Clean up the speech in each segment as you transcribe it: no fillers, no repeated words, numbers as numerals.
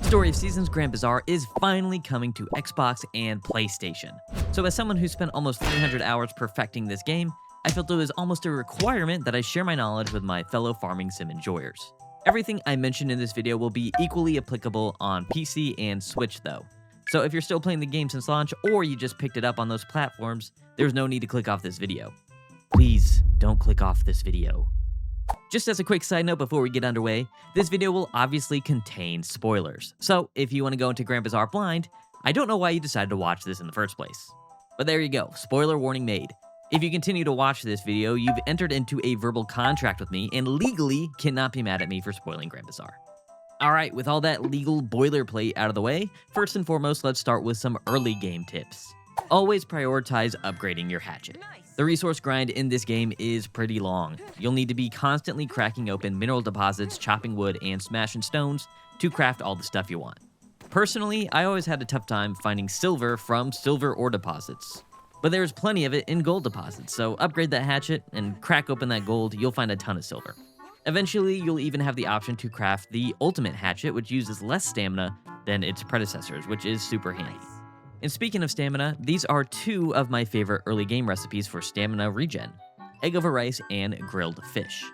Story of Seasons Grand Bazaar is finally coming to Xbox and PlayStation. So as someone who spent almost 300 hours perfecting this game, I felt it was almost a requirement that I share my knowledge with my fellow farming sim enjoyers. Everything I mentioned in this video will be equally applicable on PC and Switch though. So if you're still playing the game since launch, or you just picked it up on those platforms, there's no need to click off this video. Please don't click off this video. Just as a quick side note before we get underway, this video will obviously contain spoilers. So if you want to go into Grand Bazaar blind, I don't know why you decided to watch this in the first place. But there you go, spoiler warning made. If you continue to watch this video, you've entered into a verbal contract with me and legally cannot be mad at me for spoiling Grand Bazaar. Alright, with all that legal boilerplate out of the way, first and foremost, let's start with some early game tips. Always prioritize upgrading your hatchet. The resource grind in this game is pretty long. You'll need to be constantly cracking open mineral deposits, chopping wood, and smashing stones to craft all the stuff you want. Personally, I always had a tough time finding silver from silver ore deposits. But there's plenty of it in gold deposits, so upgrade that hatchet and crack open that gold, you'll find a ton of silver. Eventually, you'll even have the option to craft the ultimate hatchet, which uses less stamina than its predecessors, which is super handy. And speaking of stamina, these are two of my favorite early game recipes for stamina regen: egg over rice and grilled fish.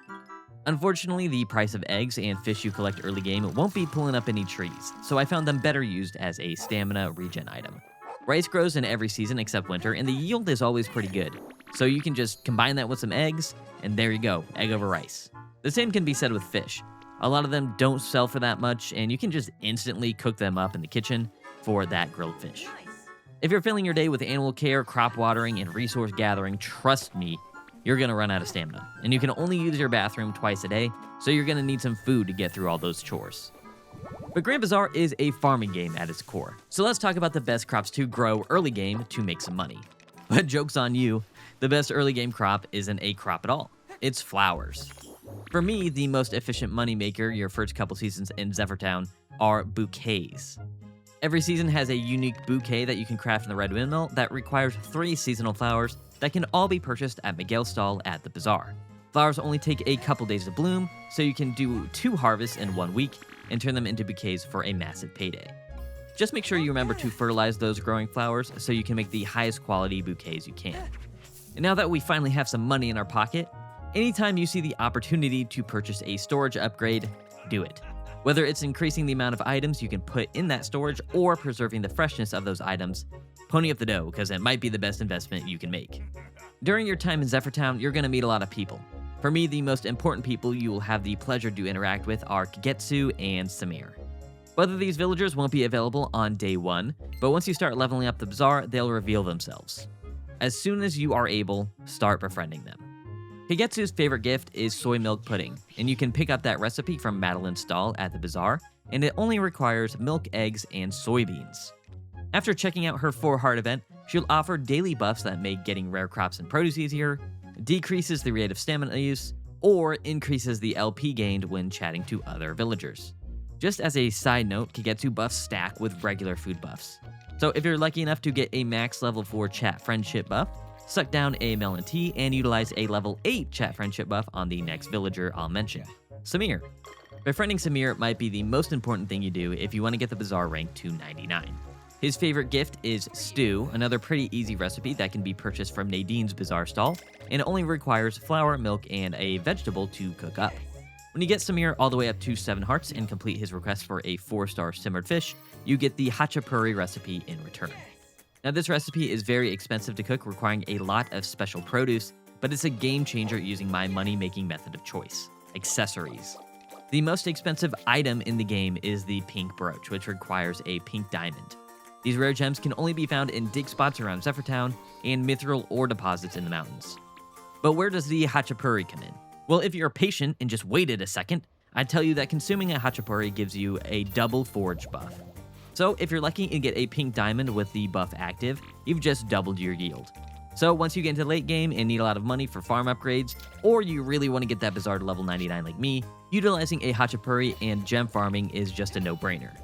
Unfortunately, the price of eggs and fish you collect early game won't be pulling up any trees, so I found them better used as a stamina regen item. Rice grows in every season except winter, and the yield is always pretty good. So you can just combine that with some eggs, and there you go, egg over rice. The same can be said with fish. A lot of them don't sell for that much, and you can just instantly cook them up in the kitchen for that grilled fish. If you're filling your day with animal care, crop watering, and resource gathering, trust me, you're gonna run out of stamina. And you can only use your bathroom twice a day, so you're gonna need some food to get through all those chores. But Grand Bazaar is a farming game at its core, so let's talk about the best crops to grow early game to make some money. But joke's on you, the best early game crop isn't a crop at all. It's flowers. For me, the most efficient moneymaker your first couple seasons in Zephyr Town are bouquets. Every season has a unique bouquet that you can craft in the Red Windmill that requires 3 seasonal flowers that can all be purchased at Miguel's stall at the bazaar. Flowers only take a couple days to bloom, so you can do 2 harvests in 1 week and turn them into bouquets for a massive payday. Just make sure you remember to fertilize those growing flowers so you can make the highest quality bouquets you can. And now that we finally have some money in our pocket, anytime you see the opportunity to purchase a storage upgrade, do it. Whether it's increasing the amount of items you can put in that storage or preserving the freshness of those items, pony up the dough because it might be the best investment you can make. During your time in Zephyr Town, you're going to meet a lot of people. For me, the most important people you will have the pleasure to interact with are 𝗀𝗀𝗄 and 𝗁𝗲. Both of these villagers won't be available on day 1, but once you start leveling up the bazaar, they'll reveal themselves. As soon as you are able, start befriending them. 𝗀𝗀𝗄's favorite gift is soy milk pudding, and you can pick up that recipe from Madeline's stall at the bazaar, and it only requires milk, eggs, and soybeans. After checking out her 4-heart event, she'll offer daily buffs that make getting rare crops and produce easier, decreases the rate of stamina use, or increases the LP gained when chatting to other villagers. Just as a side note, 𝗀𝗀𝗄 buffs stack with regular food buffs. So if you're lucky enough to get a max level 4 chat friendship buff, suck down a melon tea and utilize a level 8 chat friendship buff on the next villager I'll mention, 𝗁𝗲. Befriending 𝗁𝗲 might be the most important thing you do if you want to get the bazaar rank to 99. His favorite gift is stew, another pretty easy recipe that can be purchased from Nadine's bazaar stall, and it only requires flour, milk, and a vegetable to cook up. When you get 𝗁𝗲 all the way up to 7 hearts and complete his request for a 4-star simmered fish, you get the 𝗬𝗏𝗄𝗏 recipe in return. Now this recipe is very expensive to cook, requiring a lot of special produce, but it's a game changer using my money-making method of choice, accessories. The most expensive item in the game is the pink brooch, which requires a pink diamond. These rare gems can only be found in dig spots around Zephyr Town and mithril ore deposits in the mountains. But where does the 𝗬𝗏𝗏𝗏 come in? Well, if you're patient and just waited a second, I'd tell you that consuming a 𝗬𝗏𝗏𝗏𝗏 gives you a double forge buff. So if you're lucky and get a pink diamond with the buff active, you've just doubled your yield. So once you get into late game and need a lot of money for farm upgrades, or you really want to get that bazaar to level 99 like me, utilizing a 𝗬𝗏𝗏𝗏𝗏 and gem farming is just a no-brainer.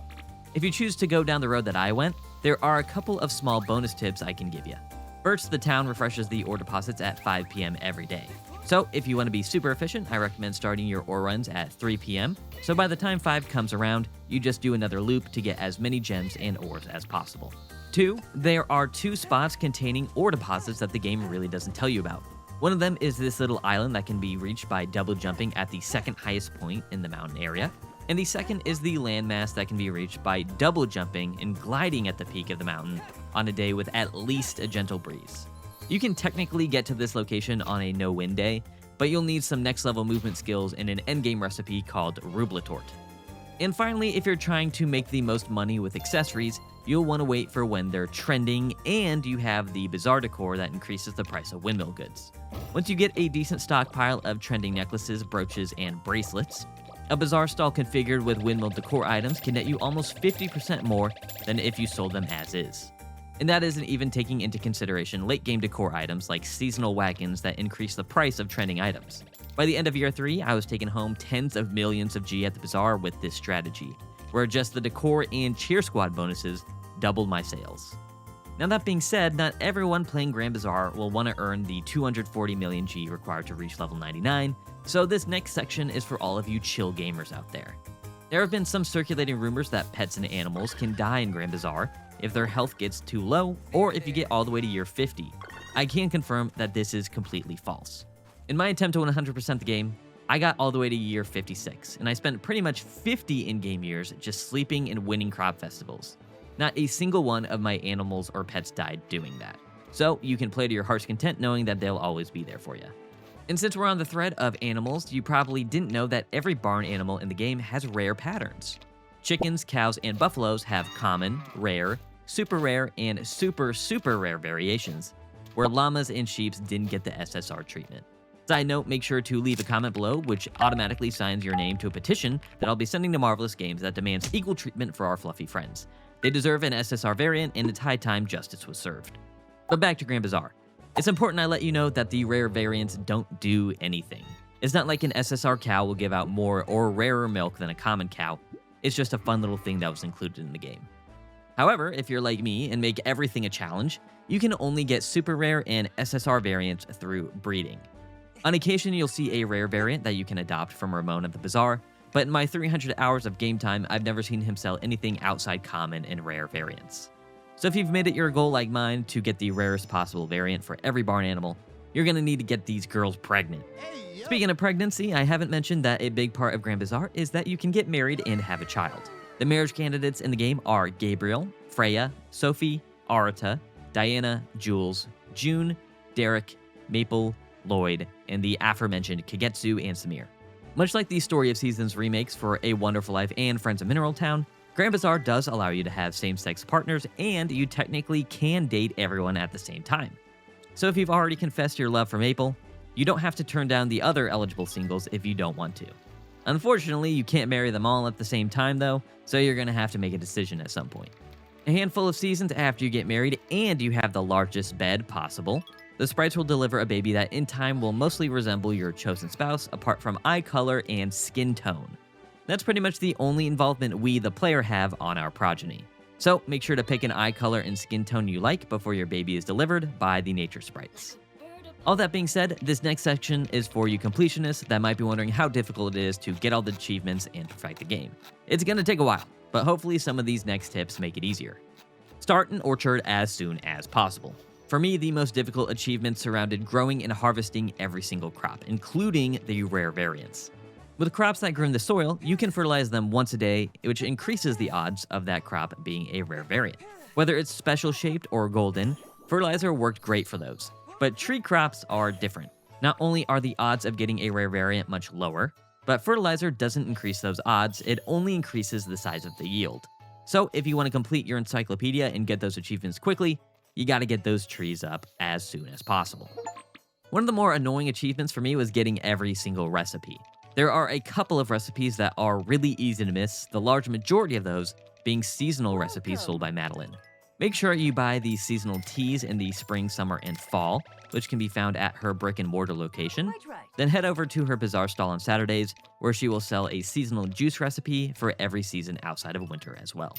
If you choose to go down the road that I went, there are a couple of small bonus tips I can give you. First, the town refreshes the ore deposits at 5 PM every day. So if you want to be super efficient, I recommend starting your ore runs at 3 p.m. So by the time 5 comes around, you just do another loop to get as many gems and ores as possible. 2. There are 2 spots containing ore deposits that the game really doesn't tell you about. One of them is this little island that can be reached by double jumping at the second highest point in the mountain area. And the second is the landmass that can be reached by double jumping and gliding at the peak of the mountain on a day with at least a gentle breeze. You can technically get to this location on a no-wind day, but you'll need some next-level movement skills in an endgame recipe called 𝗰𝗵𝗲𝗏𝗏. And finally, if you're trying to make the most money with accessories, you'll want to wait for when they're trending and you have the bazaar decor that increases the price of windmill goods. Once you get a decent stockpile of trending necklaces, brooches, and bracelets, a bazaar stall configured with windmill decor items can net you almost 50% more than if you sold them as is. And that isn't even taking into consideration late-game decor items like seasonal wagons that increase the price of trending items. By the end of year 3, I was taking home tens of millions of G at the bazaar with this strategy, where just the decor and cheer squad bonuses doubled my sales. Now that being said, not everyone playing Grand Bazaar will want to earn the 240 million G required to reach level 99, so this next section is for all of you chill gamers out there. There have been some circulating rumors that pets and animals can die in Grand Bazaar if their health gets too low, or if you get all the way to year 50. I can confirm that this is completely false. In my attempt to 100% the game, I got all the way to year 56, and I spent pretty much 50 in-game years just sleeping and winning crop festivals. Not a single one of my animals or pets died doing that. So you can play to your heart's content knowing that they'll always be there for you. And since we're on the thread of animals, you probably didn't know that every barn animal in the game has rare patterns. Chickens, cows, and buffaloes have common, rare, super rare, and super rare variations, where llamas and sheep didn't get the SSR treatment. Side note, make sure to leave a comment below, which automatically signs your name to a petition that I'll be sending to Marvelous Games that demands equal treatment for our fluffy friends. They deserve an SSR variant, and it's high time justice was served. But back to Grand Bazaar. It's important I let you know that the rare variants don't do anything. It's not like an SSR cow will give out more or rarer milk than a common cow. It's just a fun little thing that was included in the game. However, if you're like me and make everything a challenge, you can only get super rare and SSR variants through breeding. On occasion, you'll see a rare variant that you can adopt from Ramon at the bazaar, but in my 300 hours of game time, I've never seen him sell anything outside common and rare variants. So if you've made it your goal like mine to get the rarest possible variant for every barn animal, you're going to need to get these girls pregnant. Speaking of pregnancy, I haven't mentioned that a big part of Grand Bazaar is that you can get married and have a child. The marriage candidates in the game are Gabriel, Freya, Sophie, Arata, Diana, Jules, June, Derek, Maple, Lloyd, and the aforementioned Kagetsu and Samir. Much like the Story of Seasons remakes for A Wonderful Life and Friends of Mineral Town, Grand Bazaar does allow you to have same-sex partners, and you technically can date everyone at the same time. So if you've already confessed your love for Maple, you don't have to turn down the other eligible singles if you don't want to. Unfortunately, you can't marry them all at the same time though, so you're going to have to make a decision at some point. A handful of seasons after you get married and you have the largest bed possible, the sprites will deliver a baby that in time will mostly resemble your chosen spouse apart from eye color and skin tone. That's pretty much the only involvement we, the player, have on our progeny. So make sure to pick an eye color and skin tone you like before your baby is delivered by the nature sprites. All that being said, this next section is for you completionists that might be wondering how difficult it is to get all the achievements and perfect the game. It's going to take a while, but hopefully some of these next tips make it easier. Start an orchard as soon as possible. For me, the most difficult achievements surrounded growing and harvesting every single crop, including the rare variants. With crops that grow in the soil, you can fertilize them once a day, which increases the odds of that crop being a rare variant. Whether it's special shaped or golden, fertilizer worked great for those. But tree crops are different. Not only are the odds of getting a rare variant much lower, but fertilizer doesn't increase those odds, it only increases the size of the yield. So if you want to complete your encyclopedia and get those achievements quickly, you gotta get those trees up as soon as possible. One of the more annoying achievements for me was getting every single recipe. There are a couple of recipes that are really easy to miss, the large majority of those being seasonal recipes sold by Madeline. Make sure you buy the seasonal teas in the spring, summer, and fall, which can be found at her brick and mortar location. Then head over to her bazaar stall on Saturdays, where she will sell a seasonal juice recipe for every season outside of winter as well.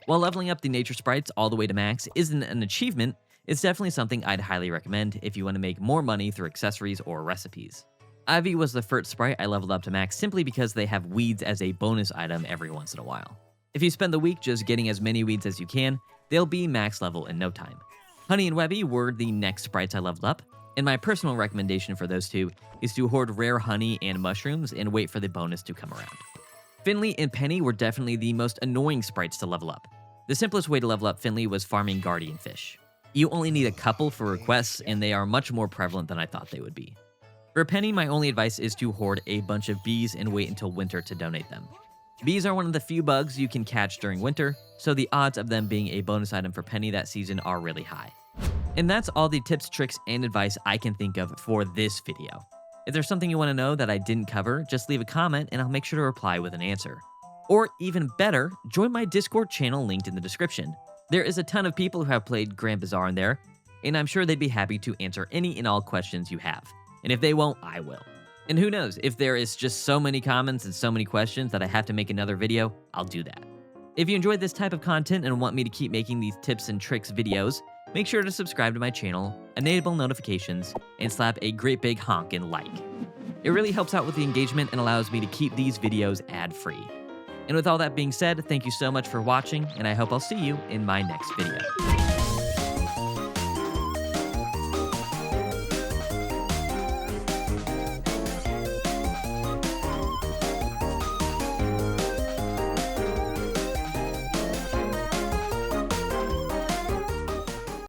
While leveling up the nature sprites all the way to max isn't an achievement, It's definitely something I'd highly recommend if you want to make more money through accessories or recipes. Ivy was the first sprite I leveled up to max simply because they have weeds as a bonus item every once in a while. If you spend the week just getting as many weeds as you can, they'll be max level in no time. Honey and Webby were the next sprites I leveled up, and my personal recommendation for those two is to hoard rare honey and mushrooms and wait for the bonus to come around. Finley and Penny were definitely the most annoying sprites to level up. The simplest way to level up Finley was farming guardian fish. You only need a couple for requests, and they are much more prevalent than I thought they would be. For Penny, my only advice is to hoard a bunch of bees and wait until winter to donate them. Bees are one of the few bugs you can catch during winter, so the odds of them being a bonus item for Penny that season are really high. And that's all the tips, tricks, and advice I can think of for this video. If there's something you want to know that I didn't cover, just leave a comment and I'll make sure to reply with an answer. Or even better, join my Discord channel linked in the description. There is a ton of people who have played Grand Bazaar in there, and I'm sure they'd be happy to answer any and all questions you have. And if they won't, I will. And who knows, if there is just so many comments and so many questions that I have to make another video, I'll do that. If you enjoyed this type of content and want me to keep making these tips and tricks videos, make sure to subscribe to my channel, enable notifications, and slap a great big honkin' like. It really helps out with the engagement and allows me to keep these videos ad-free. And with all that being said, thank you so much for watching, and I hope I'll see you in my next video.